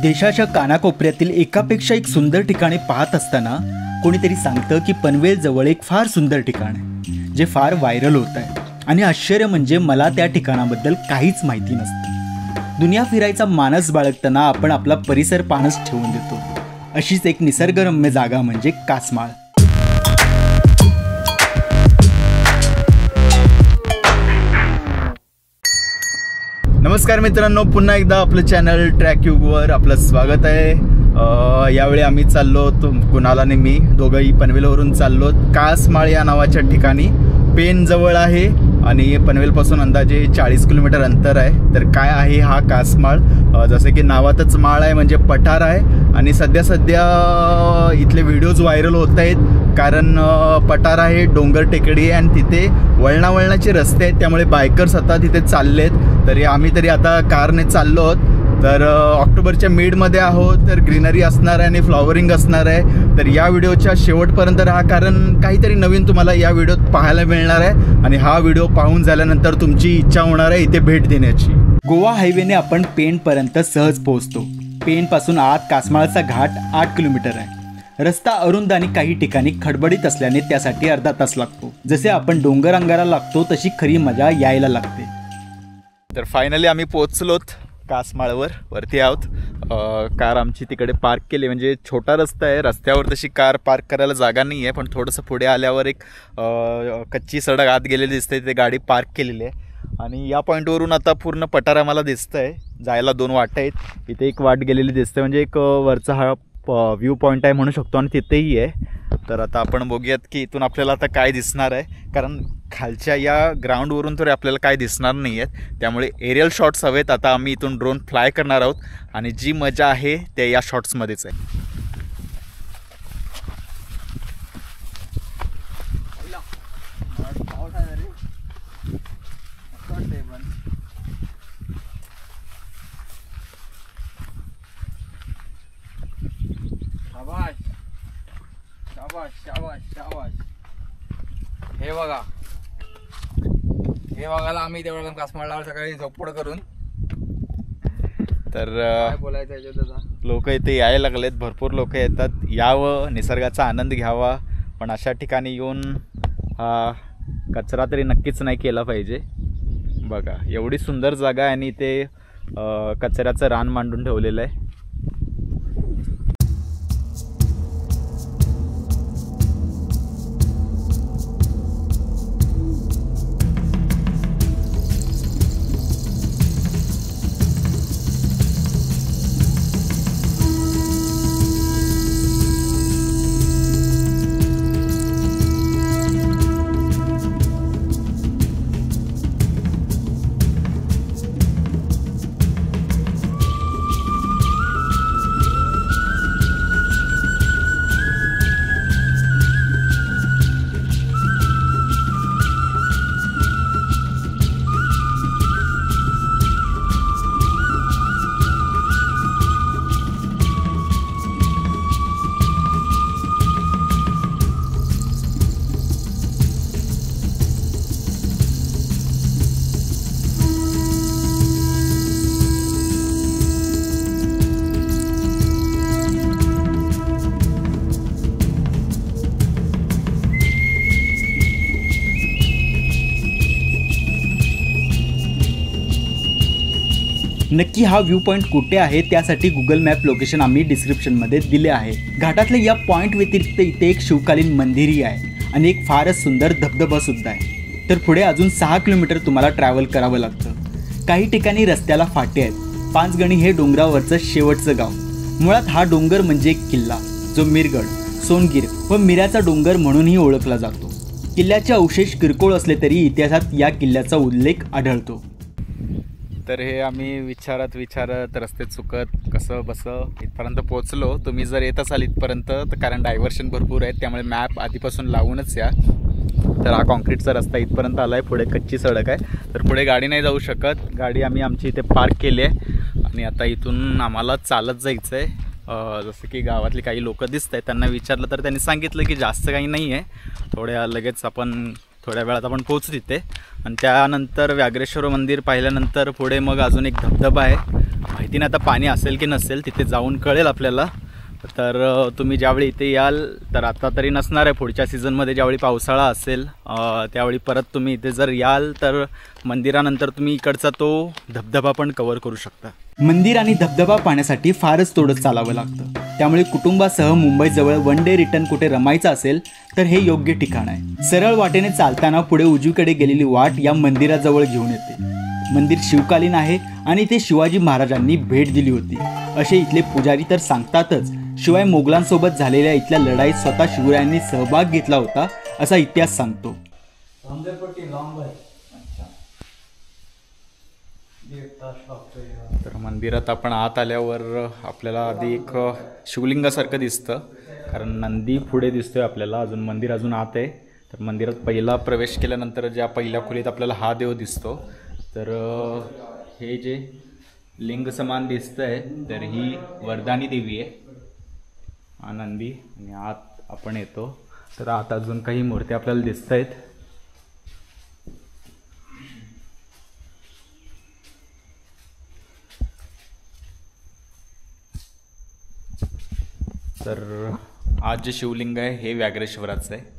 देशाच्या कानाकोपऱ्यातील एकापेक्षा एक सुंदर ठिकाणे पाहत असताना कोणीतरी सांगतं की पनवेल जवळ एक फार सुंदर ठिकाण आहे जे फार व्हायरल होत आहे. आणि आश्चर्य म्हणजे मला त्या ठिकाणाबद्दल काहीच माहिती नसतं. दुनिया फिरायचा मानस बाळगताना आपण आपला परिसर पाहणंच ठेवून देतो. अशीच एक निसर्गरम्य जागा म्हणजे कासमाळ. नमस्कार मित्रांनो, पुन्हा एकदा आपलं चॅनल ट्रॅक्यूवर आपलं स्वागत आहे. यावेळी आम्ही चाललो कुणाल आणि मी दोघंही पनवेलवरून चाललो कासमाळ या नावाच्या ठिकाणी. पेन जवळ आहे आणि पनवेलपासून अंदाजे 40 किलोमीटर अंतर आहे. तर काय आहे हा कासमाळ? जसे की नावातच माळ आहे म्हणजे पठार आहे. आणि सध्या इथले व्हिडिओज व्हायरल होत आहेत कारण पठार आहे, डोंगर टेकडी आहे आणि तिथे वळणावळणाचे रस्ते आहेत, त्यामुळे बायकर्स आता तिथे चाललेत. तरी आम्ही आता कारने चाललो आहोत. तर ऑक्टोबरच्या मिडमध्ये आहोत, तर ग्रीनरी असणार आहे आणि फ्लॉवरिंग असणार आहे. तर या व्हिडिओच्या शेवटपर्यंत राहा कारण काहीतरी नवीन तुम्हाला या व्हिडिओत पाहायला मिळणार आहे. आणि हा व्हिडिओ पाहून झाल्यानंतर तुमची इच्छा होणार आहे इथे भेट देण्याची. गोवा हायवेने आपण पेणपर्यंत सहज पोहोचतो. पेणपासून आत कासमाळचा घाट 8 किलोमीटर आहे. रस्ता अरुंद आणि काही ठिकाणी खडबडीत असल्याने त्यासाठी अर्धा तास लागतो. जसे आपण डोंगर अंगारा लागतो तशी खरी मजा यायला लागते. तर फायनली आम्ही पोहोचलोत कासमाळवर. वरती आहोत. कार आमची तिकडे पार्क केली, म्हणजे छोटा रस्ता आहे, रस्त्यावर तशी कार पार्क करायला जागा नाही आहे. पण थोडंसं पुढे आल्यावर एक कच्ची सडक आत गेलेली दिसते, तिथे गाडी पार्क केलेली आहे. आणि या पॉईंटवरून आता पूर्ण पठार आम्हाला दिसतं आहे. जायला 2 वाटा आहेत. इथे एक वाट गेलेली दिसते, म्हणजे एक वरचा हा व्ह्यू पॉईंट आहे म्हणू शकतो आणि तिथेही आहे. तर आता आपण बघूयात की इथून आपल्याला आता काय दिसणार आहे, कारण खालच्या या ग्राउंडवरून तर आपल्याला काय दिसणार नाही आहेत. त्यामुळे एरियल शॉट्स हवेत. आता आम्ही इथून ड्रोन फ्लाय करणार आहोत आणि जी मजा आहे ते या शॉट्समध्येच आहे. हे बघायला आम्ही तेवढं कासमाळला सकाळी झोपड करून. तर बोलायचं लोक इथे यायला लागलेत, भरपूर लोक येतात. यावं, निसर्गाचा आनंद घ्यावा. पण अशा ठिकाणी येऊन हा कचरा तरी नक्कीच नाही केला पाहिजे. बघा एवढी सुंदर जागा आहे आणि इथे कचऱ्याचं रान मांडून ठेवलेलं आहे. नक्की हा व्ह्यू पॉईंट कुठे आहे त्यासाठी गुगल मॅप लोकेशन आम्ही डिस्क्रिप्शनमध्ये दिले आहे. घाटातल्या या पॉईंट व्यतिरिक्त इथे एक शिवकालीन मंदिरही आहे आणि एक फारच सुंदर धबधबा सुद्धा आहे. तर पुढे अजून 6 किलोमीटर तुम्हाला ट्रॅव्हल करावं लागतं. काही ठिकाणी रस्त्याला फाटे आहेत. 5 गणी हे डोंगरावरचं शेवटचं गाव. मुळात हा डोंगर म्हणजे एक किल्ला जो मिरगड, सोनगीर व मिऱ्याचा डोंगर म्हणूनही ओळखला जातो. किल्ल्याचे अवशेष किरकोळ असले तरी इतिहासात या किल्ल्याचा उल्लेख आढळतो. तर हे आम्ही विचारत रस्ते चुकत कसं इथपर्यंत पोहोचलो. तुम्ही जर येत असाल इथपर्यंत तर कारण डायव्हर्शन भरपूर आहेत, त्यामुळे मॅप आधीपासून लावूनच या. तर हा कॉन्क्रीटचा रस्ता इथपर्यंत आला आहे. पुढे कच्ची सडक आहे, तर पुढे गाडी नाही जाऊ शकत. गाडी आम्ही आमची इथे पार्क केली आहे आणि आता इथून आम्हाला चालत जायचं आहे. जसं की गावातली काही लोक दिसत आहेत, त्यांना विचारलं तर त्यांनी सांगितलं की जास्त काही नाही आहे, लगेच आपण थोड्या वेळात आपण पोहोचू तिथे. आणि त्यानंतर व्याघ्रेश्वर मंदिर पाहिल्यानंतर पुढे मग अजून एक धबधबा आहे माहिती नाही आता पाणी असेल की नसेल, तिथे जाऊन कळेल आपल्याला. तर तुम्ही ज्यावेळी इथे याल, तर आता तरी नसणार आहे, पुढच्या सीझनमध्ये ज्यावेळी पावसाळा असेल त्यावेळी परत तुम्ही इथे जर याल तर मंदिरानंतर तुम्ही इकडचा तो धबधबा पण कव्हर करू शकता. मंदिर आणि धबधबा पाहण्यासाठी फारच थोडं चालावं लागतं, त्यामुळे कुटुंबासह मुंबईजवळ वन डे रिटर्न कुठे रमायचं असेल तर हे योग्य ठिकाण आहे. सरळ वाटेने चालताना पुढे उजवीकडे गेलेली वाट या मंदिराजवळ घेऊन येते. मंदिर शिवकालीन आहे आणि इथे शिवाजी महाराजांनी भेट दिली होती असे इथले पुजारी तर सांगतातच. शिवाय मोगलांसोबत झालेल्या इथल्या लढाईत स्वतः शिवरायांनी सहभाग घेतला होता असा इतिहास सांगतो. तर मंदिरात आपण आत आल्यावर आपल्याला आधी एक शिवलिंगासारखं दिसतं, कारण नंदी पुढे दिसतोय आपल्याला. अजून मंदिर अजून आत आहे. तर मंदिरात पहिला प्रवेश केल्यानंतर ज्या पहिल्या खोलीत आपल्याला हा देव दिसतो, तर हे जे लिंग समान दिसतंय तर ही वरदानी देवी आहे, आनंदी. आणि आत आपण येतो तर आत अजून काही मूर्त्या आपल्याला दिसत आहेत. तर आज जे शिवलिंग आहे हे व्याघ्रेश्वराचं आहे.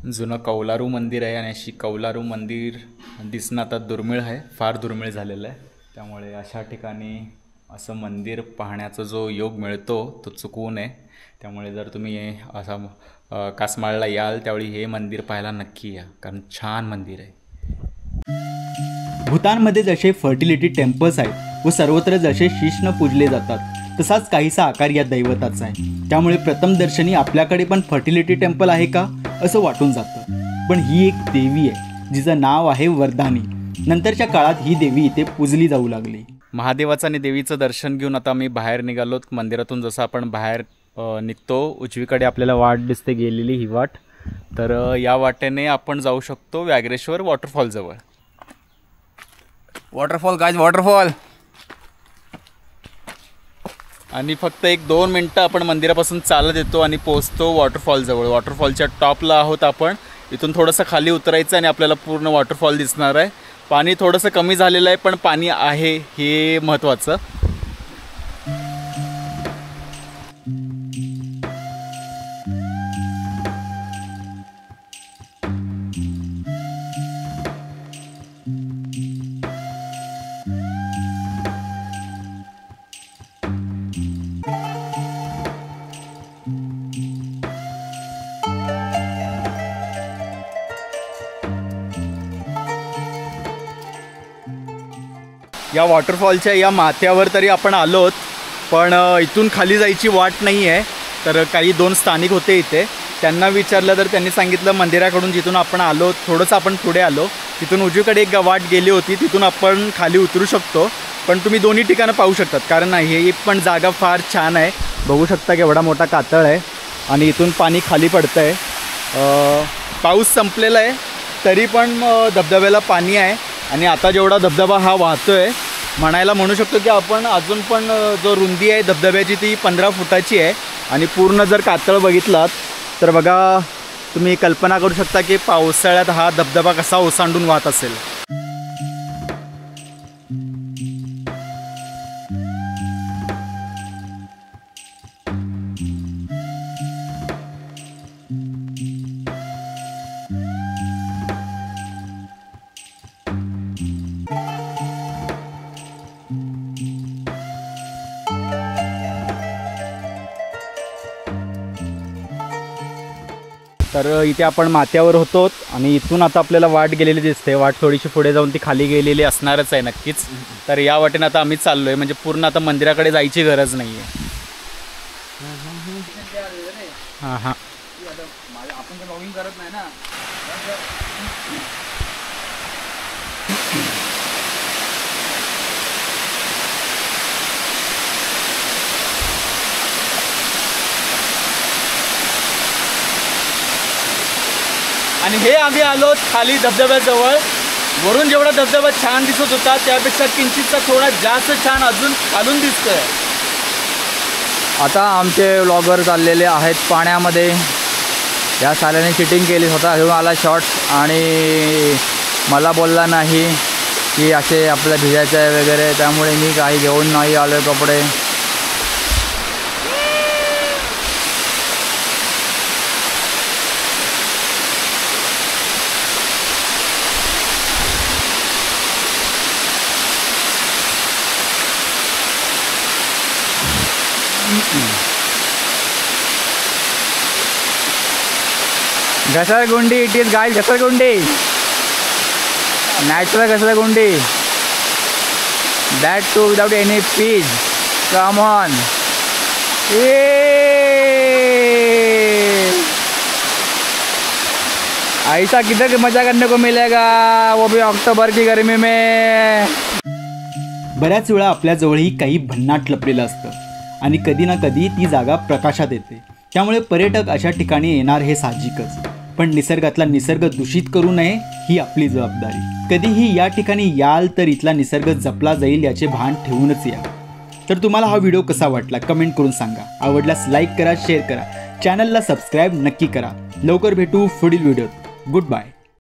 जुनं कौलारू मंदिर आहे आणि अशी कौलारू मंदिर दिसणं आता दुर्मिळ आहे, फार दुर्मिळ झालेलं आहे. त्यामुळे अशा ठिकाणी असं मंदिर पाहण्याचा जो योग मिळतो तो चुकवू नये. त्यामुळे जर तुम्ही असा कासमाळला याल त्यावेळी हे मंदिर पाहायला नक्की या, कारण छान मंदिर आहे. भूतानमध्ये जसे फर्टिलिटी टेम्पल्स आहेत व सर्वत्र जसे शिष्ण पूजले जातात, तसाच काहीसा आकार या दैवताचा आहे. त्यामुळे प्रथम दर्शनी आपल्याकडे पण फर्टिलिटी टेम्पल आहे का असं वाटून जातं. पण ही एक देवी आहे जिचं नाव आहे वरदानी. नंतरच्या काळात ही देवी इथे पूजली जाऊ लागली. महादेवाचं आणि देवीचं दर्शन घेऊन आता मी बाहेर निघालो. मंदिरातून जसं आपण बाहेर निघतो उजवीकडे आपल्याला वाट दिसते गेलेली, ही वाट. तर या वाटेने आपण जाऊ शकतो व्याघ्रेश्वर वॉटरफॉल जवळ. Waterfall guys, waterfall. आणि फक्त 1-2 मिनटं आपण मंदिरापासून चालत येतो आणि पोहोचतो वॉटरफॉल जवळ. वॉटरफॉलच्या टॉपला आहोत आपण. इथून थोडंसं खाली उतरायचं आणि आपल्याला पूर्ण वॉटरफॉल दिसणार आहे. पाणी थोडंसं कमी झालेलं आहे पण पाणी आहे हे महत्त्वाचं. या वॉटरफॉलच्या या माथ्यावर तरी आपण आलोत, पण इथून खाली जायची वाट नाही आहे. तर काही 2 स्थानिक होते इथे, त्यांना विचारलं तर त्यांनी सांगितलं मंदिराकडून जिथून आपण आलो थोडंसं आपण पुढे आलो तिथून उजवीकडे एक वाट गेली होती, तिथून आपण खाली उतरू शकतो. पण तुम्ही दोन्ही ठिकाणं पाहू शकतात, कारण ही पण जागा फार छान आहे. बघू शकता केवढा मोठा कातळ आहे आणि इथून पाणी खाली पडतं आहे. पाऊस संपलेला आहे तरी पण धबधब्याला पाणी आहे. आणि आता जेवढा धबधबा हा वाहतोय, म्हणायला म्हणू शकतो की आपण अजून पण जो रुंदी आहे धबधब्याची ती 15 फुटाची आहे. आणि पूर्ण जर कातळ बघितलात तर बघा तुम्ही कल्पना करू शकता की पावसाळ्यात हा धबधबा कसा ओसांडून वाहत असेल. तर इथे आपण माथ्यावर होतो आणि इथून आता आपल्याला वाट गेलेली दिसते. वाट थोडीशी पुढे जाऊन ती खाली गेलेली असणारच आहे नक्कीच. तर या वाटेने आता आम्ही चाललो आहे, म्हणजे पूर्ण आता मंदिराकडे जायची गरज नाही आहे. हां हां आपण तर ब्लॉगिंग करत नाही ना. आणि हे आम्ही आलो खाली धबधब्याजवळ. वरून जेवढा धबधबा छान दिसत होता त्यापेक्षा किंचितचा थोडा जास्त छान अजून खालून दिसतोय. आता आमचे व्लॉगर चाललेले आहेत पाण्यामध्ये. या साल्याने चिटिंग केली, स्वतः घेऊन आला शॉर्ट्स आणि मला बोलला नाही की असे आपल्याला भिजायचं आहे वगैरे, त्यामुळे मी काही घेऊन नाही आलो कपडे. घसरगुंडी, इट इज गाइस घसरगुंडी, नॅचरल घसरगुंडी, that too without any fees. Come on. ऐसा किधर मजा करने को मिलेगा, वो भी अक्टूबर की गर्मी में. बऱ्याच वेळा आपल्याजवळही काही भन्नाट लपलेलं असतं आणि कधी ना कधी ती जागा प्रकाशात येते. त्यामुळे पर्यटक अशा ठिकाणी येणार हे साहजिकच, पण निसर्गातला निसर्ग दूषित करू नये ही आपली जबाबदारी. कधीही या ठिकाणी याल तर इथला निसर्ग जपला जाईल याचे भान ठेवूनच या. तर तुम्हाला हा व्हिडिओ कसा वाटला कमेंट करून सांगा. आवडल्यास लाईक करा, शेअर करा, चॅनलला सबस्क्राईब नक्की करा. लवकर भेटू पुढील व्हिडिओत. Good bye.